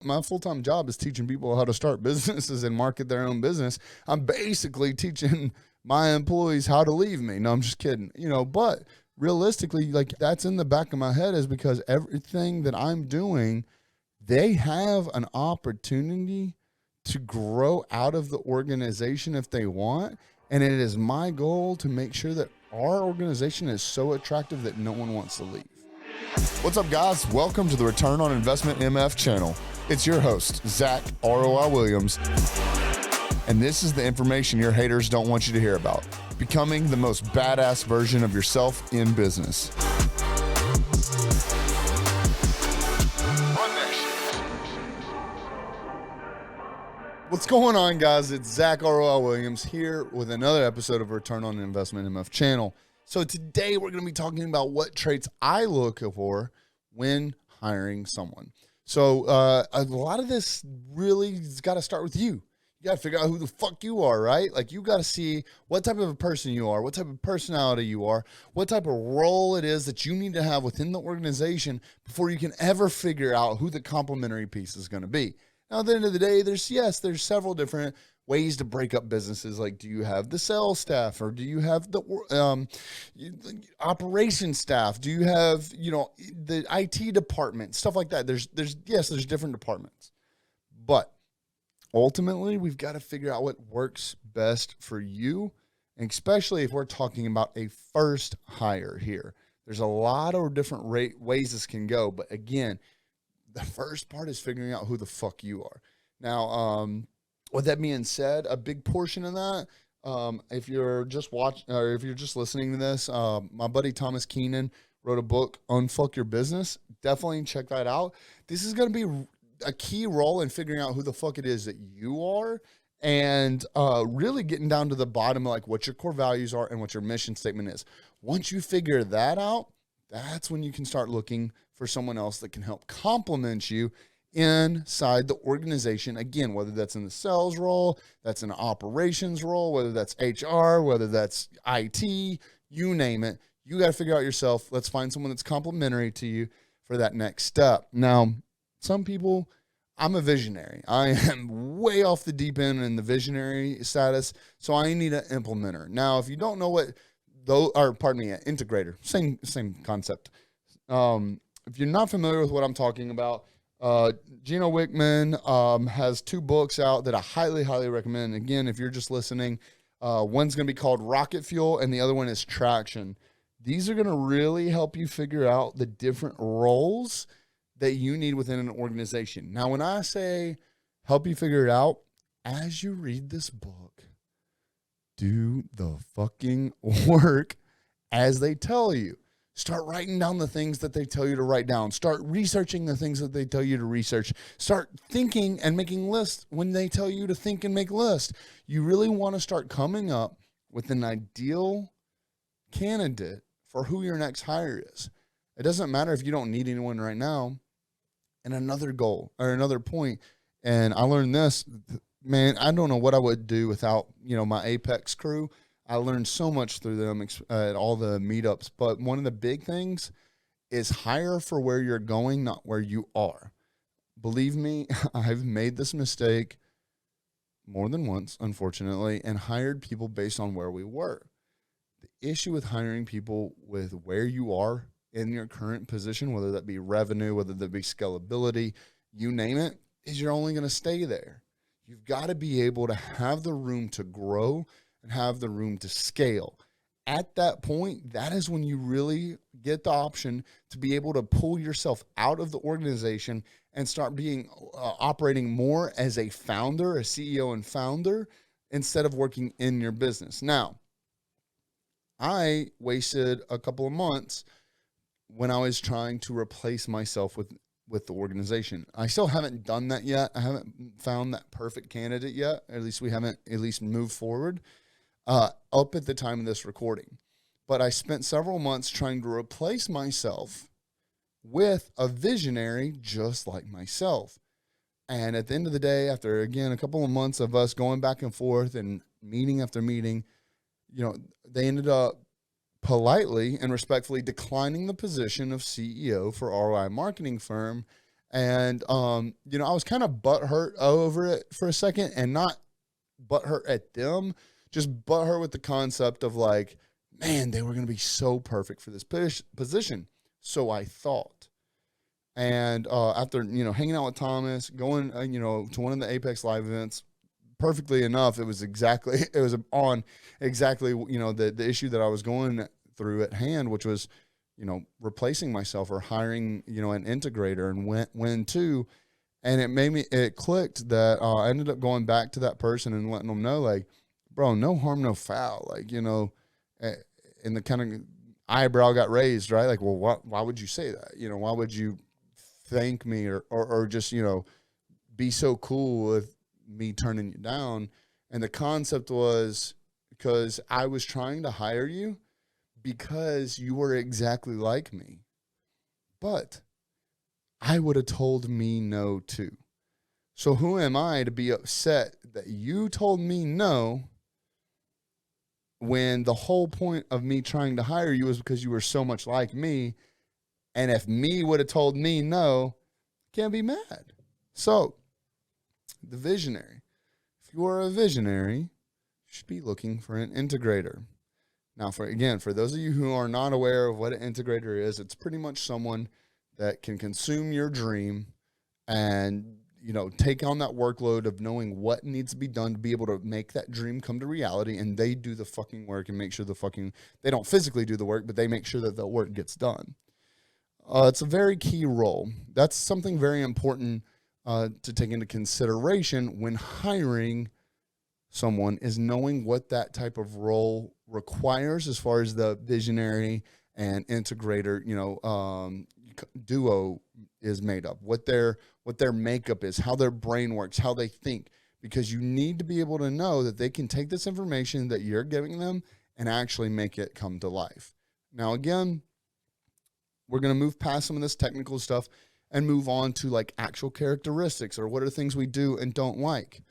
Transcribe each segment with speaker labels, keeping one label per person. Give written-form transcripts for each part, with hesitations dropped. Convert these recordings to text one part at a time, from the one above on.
Speaker 1: My full-time job is teaching people how to start businesses and market their own business. I'm basically teaching my employees how to leave me. No, I'm just kidding. But realistically, like, that's in the back of my head, is because everything that I'm doing, they have an opportunity to grow out of the organization if they want. And it is my goal to make sure that our organization is so attractive that no one wants to leave. What's up, guys? Welcome to the Return on Investment MF channel. It's your host, Zack ROI Williams. And this is the information your haters don't want you to hear about. Becoming the most badass version of yourself in business. What's going on, guys? It's Zack ROI Williams here with another episode of Return on Investment MF channel. So today we're going to be talking about what traits I look for when hiring someone. So a lot of this really has got to start with you. You got to figure out who the fuck you are, right? Like, you got to see what type of a person you are, what type of personality you are, what type of role it is that you need to have within the organization before you can ever figure out who the complementary piece is going to be. Now, at the end of the day, there's several different ways to break up businesses. Like, do you have the sales staff, or do you have the operations staff? Do you have, the IT department, stuff like that? There's different departments, but ultimately we've got to figure out what works best for you, and especially if we're talking about a first hire here. There's a lot of different ways this can go, but again, the first part is figuring out who the fuck you are. Now, with that being said, a big portion of that, if you're just watching, or if you're just listening to this, my buddy Thomas Keenan wrote a book, Unfuck Your Business. Definitely check that out. This is going to be a key role in figuring out who the fuck it is that you are, and really getting down to the bottom of like what your core values are and what your mission statement is. Once you figure that out, that's when you can start looking for someone else that can help complement you inside the organization. Again, whether that's in the sales role, that's an operations role, whether that's HR, whether that's IT, you name it, you got to figure out yourself. Let's find someone that's complementary to you for that next step. Now, some people, I'm a visionary. I am way off the deep end in the visionary status, so I need an implementer. Now, if you don't know what, an integrator, same concept. If you're not familiar with what I'm talking about, Gino Whickman has two books out that I highly, highly recommend. Again, if you're just listening, one's going to be called Rocket Fuel, and the other one is Traction. These are going to really help you figure out the different roles that you need within an organization. Now, when I say help you figure it out, as you read this book, do the fucking work as they tell you. Start writing down the things that they tell you to write down. Start researching the things that they tell you to research. Start thinking and making lists when they tell you to think and make lists. You really want to start coming up with an ideal candidate for who your next hire is. It doesn't matter if you don't need anyone right now. And another goal, or another point, and I learned this, man, I don't know what I would do without, my Apex crew. I learned so much through them at all the meetups, but one of the big things is hire for where you're going, not where you are. Believe me, I've made this mistake more than once, unfortunately, and hired people based on where we were. The issue with hiring people with where you are in your current position, whether that be revenue, whether that be scalability, you name it, is you're only going to stay there. You've got to be able to have the room to grow and have the room to scale. At that point, that is when you really get the option to be able to pull yourself out of the organization and start operating more as a founder, a CEO and founder, instead of working in your business. Now, I wasted a couple of months when I was trying to replace myself with the organization. I still haven't done that yet. I haven't found that perfect candidate yet. At least we haven't moved forward up at the time of this recording. But I spent several months trying to replace myself with a visionary just like myself. And at the end of the day, after, again, a couple of months of us going back and forth and meeting after meeting, they ended up politely and respectfully declining the position of CEO for ROI marketing firm And, you know, I was kind of butthurt over it for a second, and not butthurt at them, just butthurt with the concept of like, man, they were going to be so perfect for this position. So I thought. And after, you know, hanging out with Thomas, going, you know, to one of the Apex Live events, perfectly enough, it was on exactly, you know, the issue that I was going through at hand, which was, you know, replacing myself or hiring, you know, an integrator, and when to. And it clicked that I ended up going back to that person and letting them know, like, bro, no harm, no foul. Like, you know, and the kind of eyebrow got raised, right? Like, well, why would you say that? You know, why would you thank me or just, you know, be so cool with me turning you down? And the concept was because I was trying to hire you because you were exactly like me. But I would have told me no too. So who am I to be upset that you told me no when the whole point of me trying to hire you was because you were so much like me? And if me would have told me no, can't be mad. So the visionary. If you are a visionary, you should be looking for an integrator. Now, for those of you who are not aware of what an integrator is, it's pretty much someone that can consume your dream and, you know, take on that workload of knowing what needs to be done to be able to make that dream come to reality. And they do the fucking work and make sure they don't physically do the work, but they make sure that the work gets done. It's a very key role. That's something very important to take into consideration when hiring someone, is knowing what that type of role requires as far as the visionary and integrator, you know, duo is made up, what their makeup is, how their brain works, how they think, because you need to be able to know that they can take this information that you're giving them and actually make it come to life. Now, again, we're going to move past some of this technical stuff and move on to like actual characteristics, or what are things we do and don't like.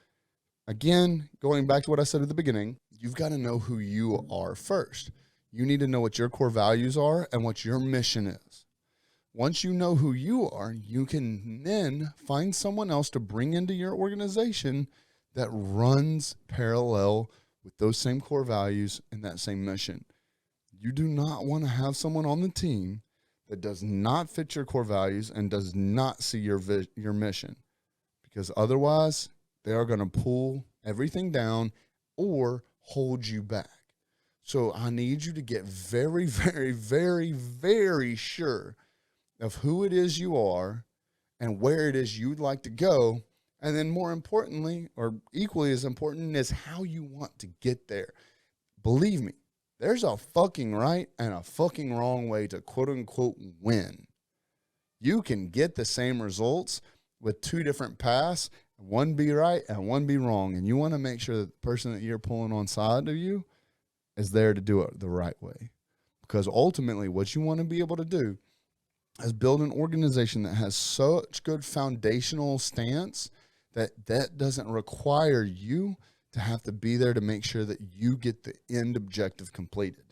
Speaker 1: Again, going back to what I said at the beginning, you've got to know who you are first. You need to know what your core values are and what your mission is. Once you know who you are, you can then find someone else to bring into your organization that runs parallel with those same core values and that same mission. You do not want to have someone on the team that does not fit your core values and does not see your mission, because otherwise they are going to pull everything down or hold you back. So I need you to get very, very, very, very sure of who it is you are and where it is you'd like to go. And then more importantly, or equally as important, is how you want to get there. Believe me, there's a fucking right and a fucking wrong way to quote unquote win. You can get the same results with two different paths, one be right and one be wrong. And you want to make sure that the person that you're pulling on side of you is there to do it the right way. Because ultimately what you want to be able to do is build an organization that has such good foundational stance that doesn't require you to have to be there to make sure that you get the end objective completed.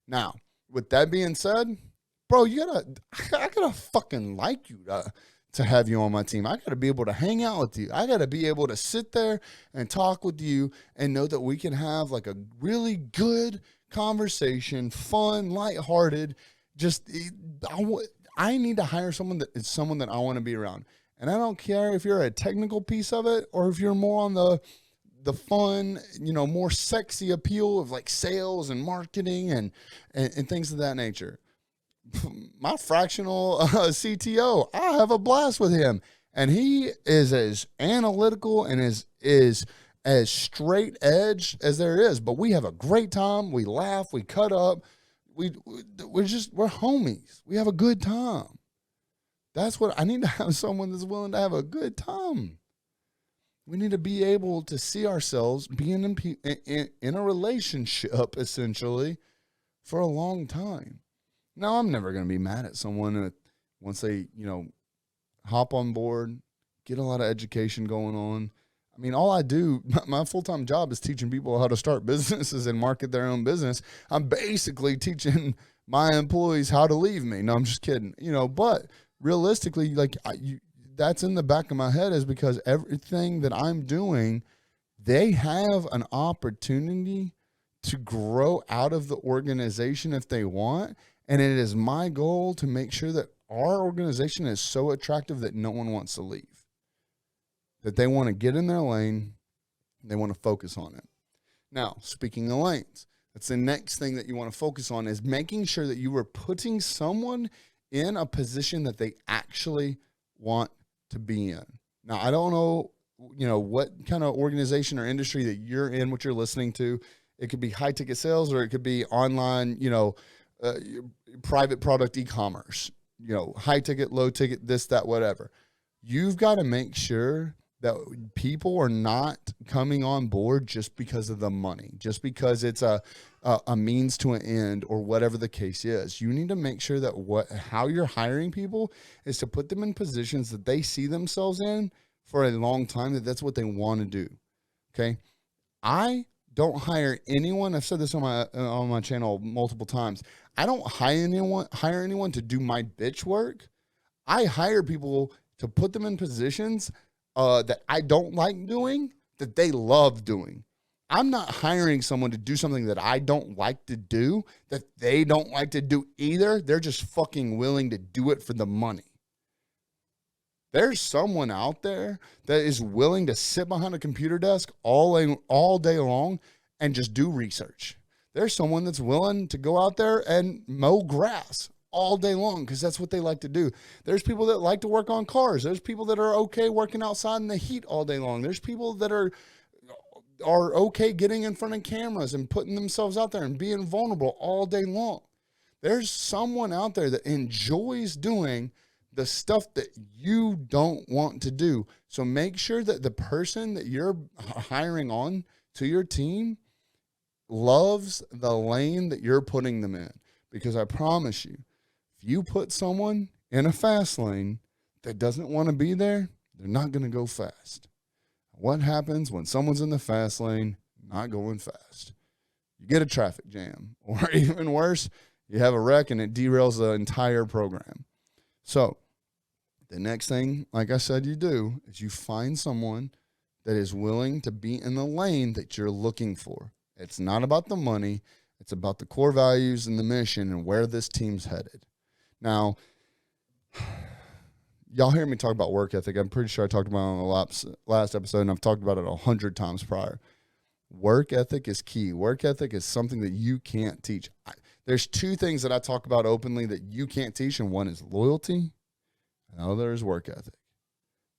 Speaker 1: Now, with that being said, bro, I gotta fucking like you to have you on my team. I gotta be able to hang out with you. I gotta be able to sit there and talk with you and know that we can have like a really good conversation, fun, lighthearted. I need to hire someone that is someone that I want to be around. And I don't care if you're a technical piece of it or if you're more on the fun, you know, more sexy appeal of like sales and marketing and things of that nature. My fractional CTO, I have a blast with him. And he is as analytical and is as straight edge as there is. But we have a great time. We laugh. We cut up. We're homies. We have a good time. That's what I need to have, someone that's willing to have a good time. We need to be able to see ourselves being in a relationship, essentially, for a long time. Now, I'm never going to be mad at someone that once they, you know, hop on board, get a lot of education going on. I mean, all I do, my full-time job is teaching people how to start businesses and market their own business. I'm basically teaching my employees how to leave me. No, I'm just kidding. You know, but realistically, like that's in the back of my head is because everything that I'm doing, they have an opportunity to grow out of the organization if they want. And it is my goal to make sure that our organization is so attractive that no one wants to leave, that they want to get in their lane, they want to focus on it. Now, speaking of lanes, that's the next thing that you want to focus on is making sure that you are putting someone in a position that they actually want to be in. Now, I don't know, what kind of organization or industry that you're in, what you're listening to. It could be high ticket sales, or it could be online, private product e-commerce, high ticket, low ticket, this, that, whatever. You've got to make sure that people are not coming on board just because of the money, just because it's a means to an end or whatever the case is. You need to make sure that how you're hiring people is to put them in positions that they see themselves in for a long time, that's what they want to do. Okay. I don't hire anyone. I've said this on my channel multiple times. I don't hire anyone to do my bitch work. I hire people to put them in positions that I don't like doing, that they love doing. I'm not hiring someone to do something that I don't like to do, that they don't like to do either. They're just fucking willing to do it for the money. There's someone out there that is willing to sit behind a computer desk all day long and just do research. There's someone that's willing to go out there and mow grass all day long because that's what they like to do. There's people that like to work on cars. There's people that are okay working outside in the heat all day long. There's people that are okay getting in front of cameras and putting themselves out there and being vulnerable all day long. There's someone out there that enjoys doing the stuff that you don't want to do. So make sure that the person that you're hiring on to your team loves the lane that you're putting them in. Because I promise you, if you put someone in a fast lane that doesn't want to be there, they're not going to go fast. What happens when someone's in the fast lane, not going fast? You get a traffic jam, or even worse, you have a wreck and it derails the entire program. So the next thing, like I said, you do is you find someone that is willing to be in the lane that you're looking for. It's not about the money. It's about the core values and the mission and where this team's headed. Now, y'all hear me talk about work ethic. I'm pretty sure I talked about it on the last episode, and I've talked about it 100 times prior. Work ethic is key. Work ethic is something that you can't teach. There's two things that I talk about openly that you can't teach, and one is loyalty, and the other is work ethic.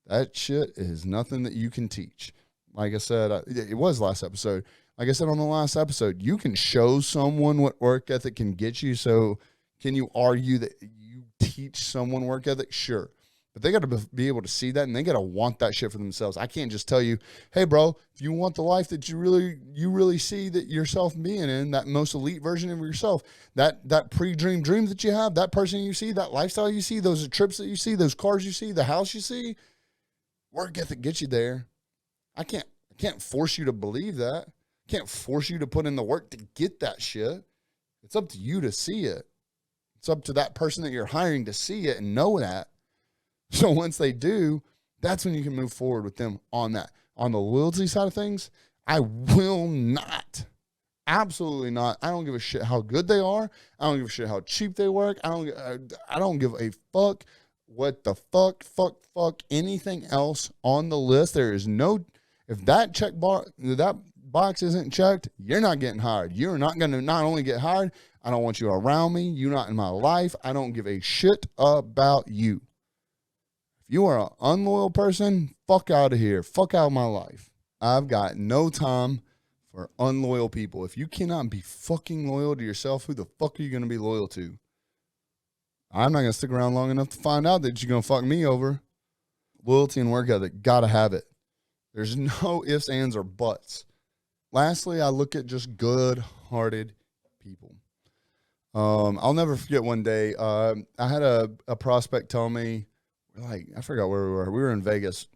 Speaker 1: That shit is nothing that you can teach. Like I said, it was last episode. Like I said on the last episode, you can show someone what work ethic can get you. So can you argue that you teach someone work ethic? Sure. But they got to be able to see that, and they got to want that shit for themselves. I can't just tell you, hey, bro, if you want the life that you really see that yourself being in, that most elite version of yourself, that pre-dream dreams that you have, that person you see, that lifestyle you see, those trips that you see, those cars you see, the house you see, work ethic gets you there. I can't force you to believe that. Can't force you to put in the work to get that shit. It's up to you to see it. It's up to that person that you're hiring to see it and know that. So once they do, that's when you can move forward with them on that. On the loyalty side of things, I will not. Absolutely not. I don't give a shit how good they are. I don't give a shit how cheap they work. I don't give a fuck what the fuck anything else on the list. There is no, if that box isn't checked, you're not getting hired. You're not going to not only get hired, I don't want you around me. You're not in my life. I don't give a shit about you. If you are an unloyal person, fuck out of here. Fuck out of my life. I've got no time for unloyal people. If you cannot be fucking loyal to yourself, who the fuck are you going to be loyal to? I'm not going to stick around long enough to find out that you're going to fuck me over. Loyalty and work ethic, gotta have it. There's no ifs, ands, or buts. Lastly, I look at just good-hearted people. I'll never forget one day, I had a prospect tell me, I forgot where we were. We were in Vegas,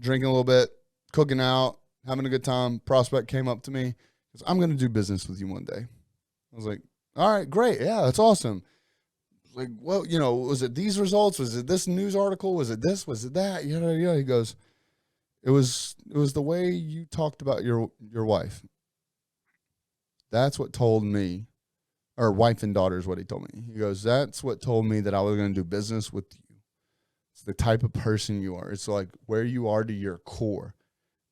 Speaker 1: drinking a little bit, cooking out, having a good time. Prospect came up to me, says, I'm going to do business with you one day. I was like, all right, great. Yeah, that's awesome. like, well, you know, was it these results? Was it this news article? Was it this? Was it that? Yeah. He goes, it was the way you talked about your wife. That's what told me, or wife and daughter is what he told me. He goes, that's what told me that I was going to do business with you. It's the type of person you are. It's like where you are to your core.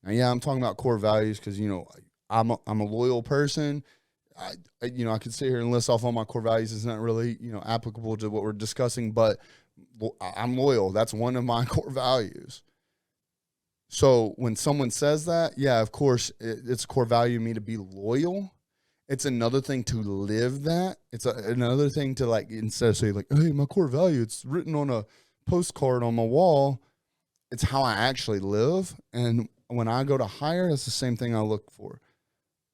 Speaker 1: Now, yeah, I'm talking about core values because, you know, I'm a loyal person. I could sit here and list off all my core values. It's not really, you know, applicable to what we're discussing, but I'm loyal. That's one of my core values. So when someone says that, yeah, of course, it's a core value of me to be loyal. It's another thing to live that. It's another thing to, like, instead of saying, like, hey, my core value, it's written on a postcard on my wall. It's how I actually live. And when I go to hire, that's the same thing I look for.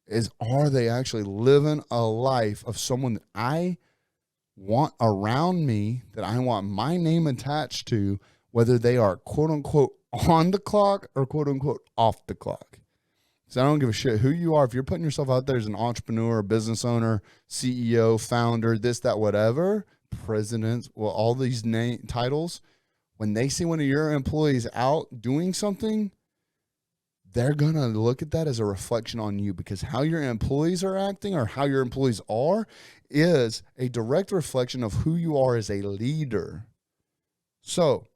Speaker 1: Is, are they actually living a life of someone that I want around me, that I want my name attached to, whether they are quote unquote on the clock or quote unquote off the clock. So I don't give a shit who you are. If you're putting yourself out there as an entrepreneur, a business owner, CEO, founder, this, that, whatever, president, well, all these titles, when they see one of your employees out doing something, they're going to look at that as a reflection on you, because how your employees are acting or how your employees are is a direct reflection of who you are as a leader. So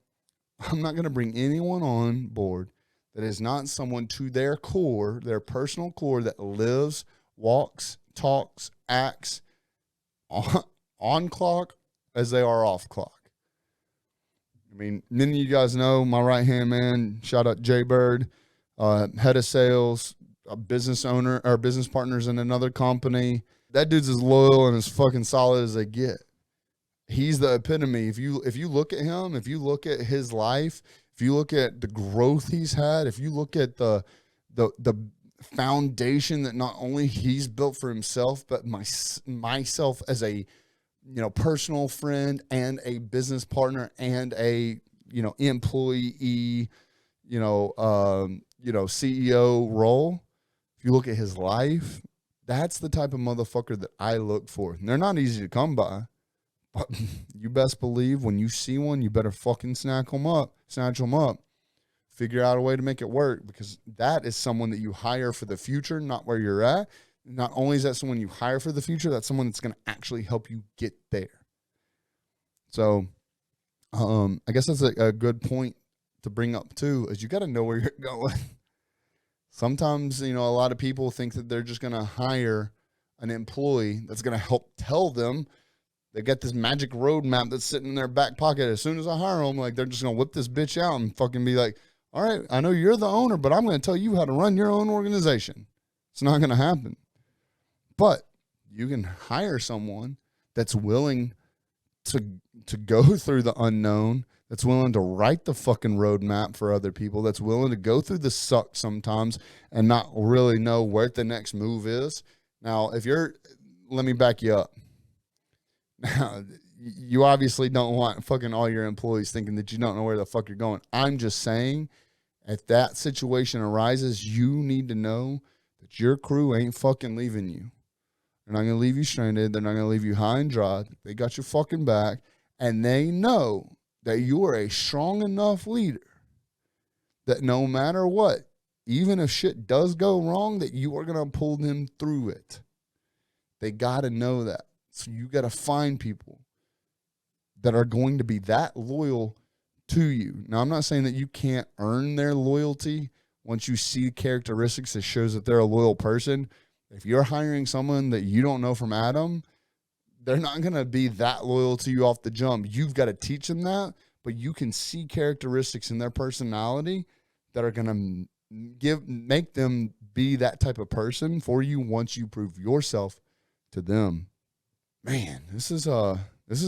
Speaker 1: I'm not going to bring anyone on board that is not someone to their core, their personal core, that lives, walks, talks, acts on clock as they are off clock. I mean, many of you guys know my right-hand man, shout out Jay Bird, head of sales, a business owner or business partners in another company. That dude's as loyal and as fucking solid as they get. He's the epitome. If you look at him, if you look at his life, if you look at the growth he's had, if you look at the foundation that not only he's built for himself, but myself as a, you know, personal friend and a business partner and a, you know, employee, CEO role. If you look at his life, that's the type of motherfucker that I look for. And they're not easy to come by, but you best believe when you see one, you better fucking snatch them up, figure out a way to make it work, because that is someone that you hire for the future, not where you're at. Not only is that someone you hire for the future, that's someone that's going to actually help you get there. So I guess that's a good point to bring up too, is you got to know where you're going. Sometimes, you know, a lot of people think that they're just going to hire an employee that's going to help tell them. They got this magic roadmap that's sitting in their back pocket. As soon as I hire them, like, they're just going to whip this bitch out and fucking be like, all right, I know you're the owner, but I'm going to tell you how to run your own organization. It's not going to happen. But you can hire someone that's willing to go through the unknown, that's willing to write the fucking roadmap for other people, that's willing to go through the suck sometimes and not really know where the next move is. Now, let me back you up. Now, you obviously don't want fucking all your employees thinking that you don't know where the fuck you're going. I'm just saying, if that situation arises, you need to know that your crew ain't fucking leaving you. They're not going to leave you stranded. They're not going to leave you high and dry. They got your fucking back, and they know that you are a strong enough leader that no matter what, even if shit does go wrong, that you are going to pull them through it. They got to know that. So you got to find people that are going to be that loyal to you. Now, I'm not saying that you can't earn their loyalty once you see characteristics that shows that they're a loyal person. If you're hiring someone that you don't know from Adam, they're not going to be that loyal to you off the jump. You've got to teach them that, but you can see characteristics in their personality that are going to make them be that type of person for you once you prove yourself to them. Man, this is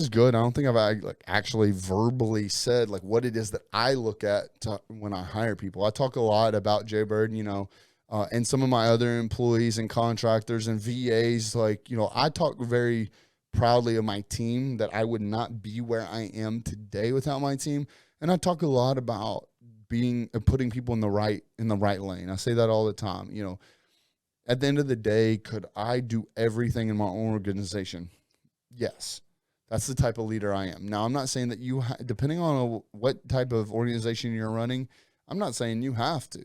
Speaker 1: good. I don't think I've actually verbally said like what it is that I look at when I hire people. I talk a lot about Jay Bird, and some of my other employees and contractors and VAs. I talk very proudly of my team, that I would not be where I am today without my team. And I talk a lot about putting people in the right lane. I say that all the time. At the end of the day, could I do everything in my own organization? Yes. That's the type of leader I am. Now, I'm not saying that you, depending on what type of organization you're running, I'm not saying you have to.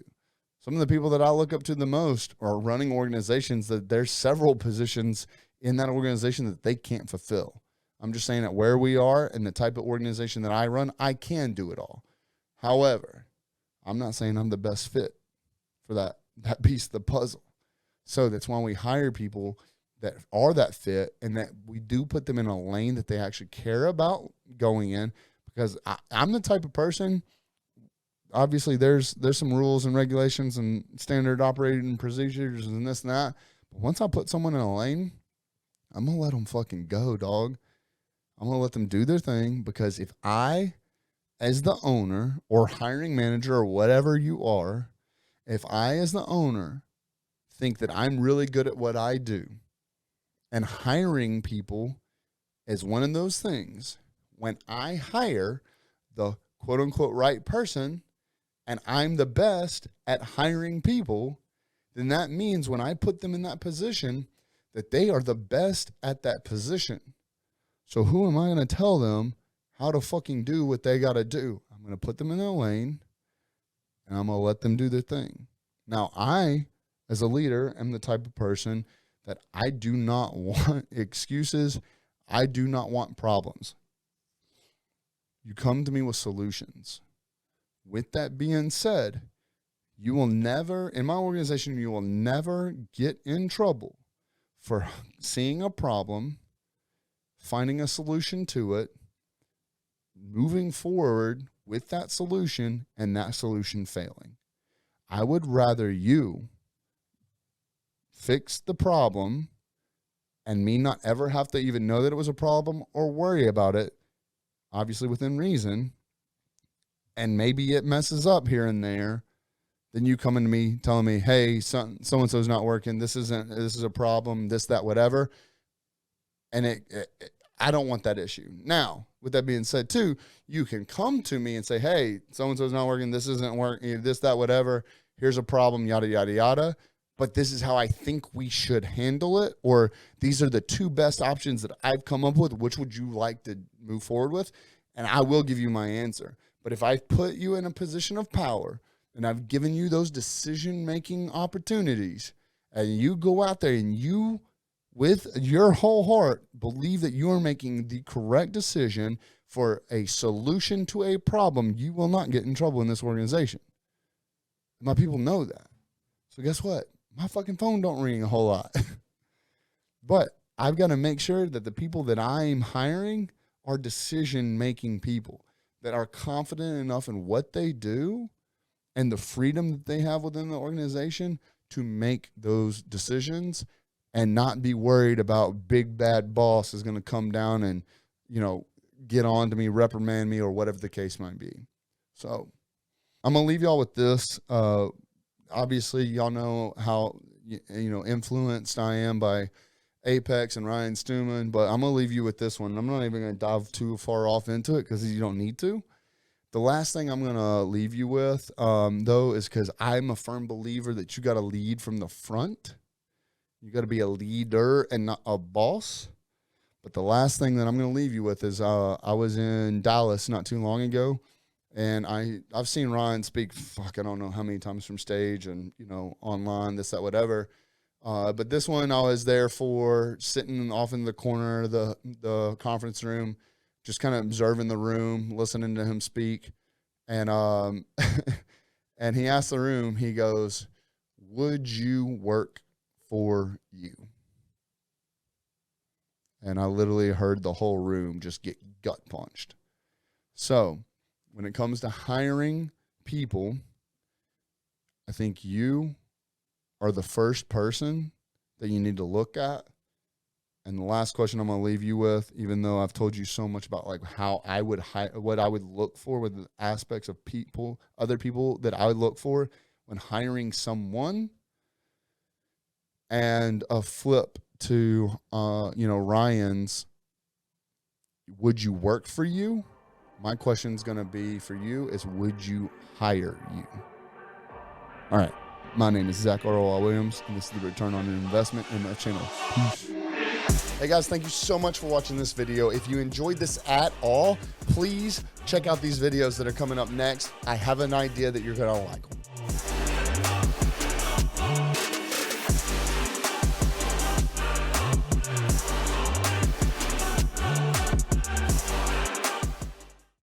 Speaker 1: Some of the people that I look up to the most are running organizations that there's several positions in that organization that they can't fulfill. I'm just saying that where we are and the type of organization that I run, I can do it all. However, I'm not saying I'm the best fit for that piece of the puzzle. So that's why we hire people that are that fit, and that we do put them in a lane that they actually care about going in, because I'm the type of person, obviously there's some rules and regulations and standard operating procedures and this and that. But once I put someone in a lane, I'm going to let them fucking go, dog. I'm going to let them do their thing, because if I, as the owner or hiring manager or whatever you are, if I, as the owner, think that I'm really good at what I do, and hiring people is one of those things, when I hire the quote unquote right person and I'm the best at hiring people, then that means when I put them in that position that they are the best at that position. So who am I going to tell them how to fucking do what they got to do? I'm going to put them in their lane and I'm going to let them do their thing. Now, I, as a leader, am the type of person that I do not want excuses. I do not want problems. You come to me with solutions. With that being said, you will never, in my organization, you will never get in trouble for seeing a problem, finding a solution to it, moving forward with that solution, and that solution failing. I would rather you fix the problem and me not ever have to even know that it was a problem or worry about it, obviously within reason, and maybe it messes up here and there, then you coming to me telling me, hey, so-and-so's not working, this is a problem, this, that, whatever. And I don't want that issue. Now, with that being said too, you can come to me and say, hey, so-and-so's not working, this isn't working, this, that, whatever, here's a problem, yada, yada, yada. But this is how I think we should handle it, or these are the two best options that I've come up with. Which would you like to move forward with? And I will give you my answer. But if I put you in a position of power and I've given you those decision-making opportunities, and you go out there and you, with your whole heart, believe that you are making the correct decision for a solution to a problem, you will not get in trouble in this organization. My people know that. So guess what? My fucking phone don't ring a whole lot. But I've got to make sure that the people that I'm hiring are decision-making people that are confident enough in what they do and the freedom that they have within the organization to make those decisions and not be worried about big bad boss is going to come down and, get on to me, reprimand me, or whatever the case might be. So I'm going to leave y'all with this. Obviously, y'all know how, influenced I am by Apex and Ryan Stewman, but I'm going to leave you with this one. I'm not even going to dive too far off into it because you don't need to. The last thing I'm going to leave you with, though, is because I'm a firm believer that you got to lead from the front. You got to be a leader and not a boss. But the last thing that I'm going to leave you with is I was in Dallas not too long ago, and I've seen Ryan speak, I don't know how many times from stage and, online, this, that, whatever. But this one I was there for, sitting off in the corner of the conference room, just kind of observing the room, listening to him speak. And and he asked the room, he goes, would you work for you? And I literally heard the whole room just get gut punched. So when it comes to hiring people, I think you are the first person that you need to look at. And the last question I'm going to leave you with, even though I've told you so much about like how I would what I would look for with the aspects of people, other people that I would look for when hiring someone, and a flip to Ryan's, would you work for you? My question is going to be for you is, would you hire you? All right. My name is Zack ROI Williams, and this is the Return on Investment in my channel. Peace. Hey guys, thank you so much for watching this video. If you enjoyed this at all, please check out these videos that are coming up next. I have an idea that you're gonna like.